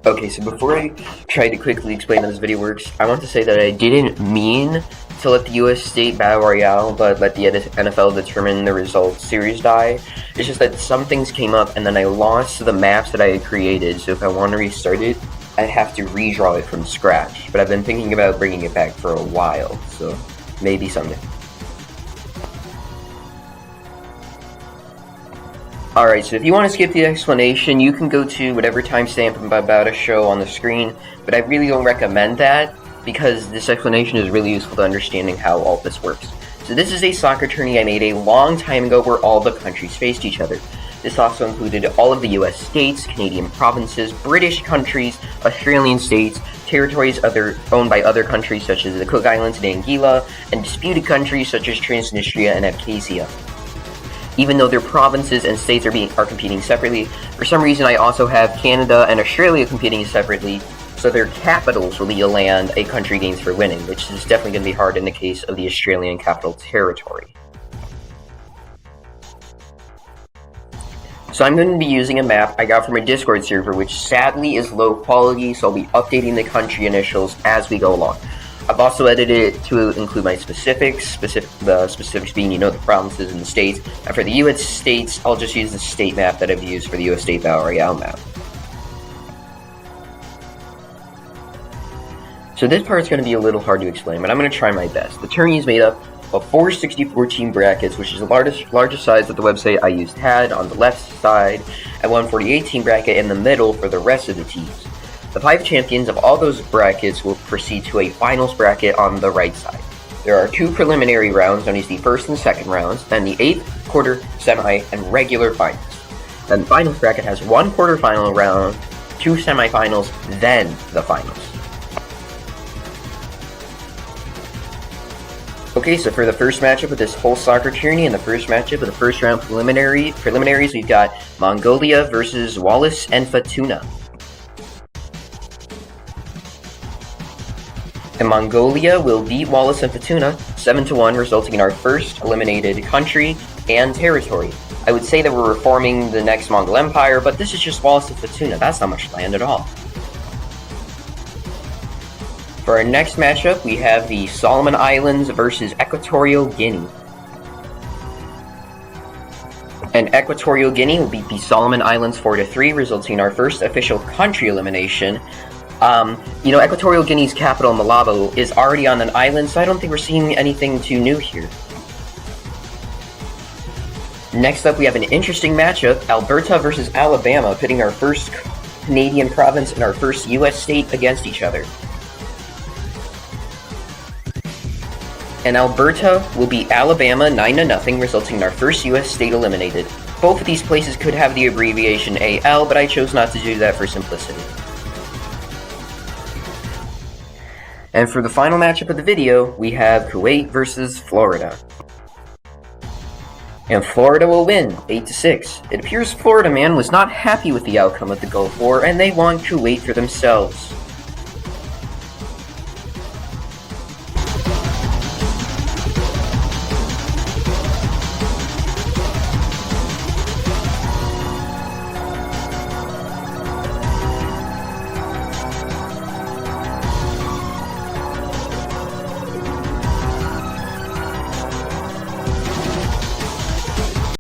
Okay, so before I try to quickly explain how this video works, I want to say that I didn't mean to let the US State Battle Royale, but let the NFL determine the results series die. It's just that some things came up and then I lost the maps that I had created, so if I want to restart it, I have to redraw it from scratch. But I've been thinking about bringing it back for a while, so maybe someday. Alright, so if you want to skip the explanation, you can go to whatever timestamp I'm about to show on the screen, but I really don't recommend that, because this explanation is really useful to understanding how all this works. So this is a soccer tourney I made a long time ago where all the countries faced each other. This also included all of the US states, Canadian provinces, British countries, Australian states, territories owned by other countries such as the Cook Islands and Anguilla, and disputed countries such as Transnistria and Abkhazia. Even though their provinces and states are competing separately, for some reason I also have Canada and Australia competing separately, so their capitals will be a land a country gains for winning, which is definitely going to be hard in the case of the Australian Capital Territory. So I'm going to be using a map I got from a Discord server, which sadly is low quality, so I'll be updating the country initials as we go along. I've also edited it to include my specifics, the specifics being, the provinces and the states. And for the US states, I'll just use the state map that I've used for the US State Battle Royale map. So this part's going to be a little hard to explain, but I'm going to try my best. The tourney is made up of 4 64-team brackets, which is the largest size that the website I used had on the left side, and 1 48-team bracket in the middle for the rest of the teams. The 5 champions of all those brackets will proceed to a finals bracket on the right side. There are 2 preliminary rounds, known as the first and second rounds, then the 8th, quarter, semi, and regular finals. Then the finals bracket has 1 quarterfinal round, 2 semifinals, then the finals. Okay, so for the first matchup of this whole soccer tourney, and the first matchup of the first round preliminaries, we've got Mongolia versus Wallis and Futuna. And Mongolia will beat Wallis and Futuna 7-1, resulting in our first eliminated country and territory. I would say that we're reforming the next Mongol Empire, but this is just Wallis and Futuna. That's not much land at all. For our next matchup, we have the Solomon Islands versus Equatorial Guinea. And Equatorial Guinea will beat the Solomon Islands 4-3, resulting in our first official country elimination. Equatorial Guinea's capital, Malabo, is already on an island, so I don't think we're seeing anything too new here. Next up, we have an interesting matchup, Alberta versus Alabama, pitting our first Canadian province and our first US state against each other. And Alberta will beat Alabama 9-0, resulting in our first US state eliminated. Both of these places could have the abbreviation AL, but I chose not to do that for simplicity. And for the final matchup of the video, we have Kuwait versus Florida. And Florida will win, 8-6. It appears Florida man was not happy with the outcome of the Gulf War, and they want Kuwait for themselves.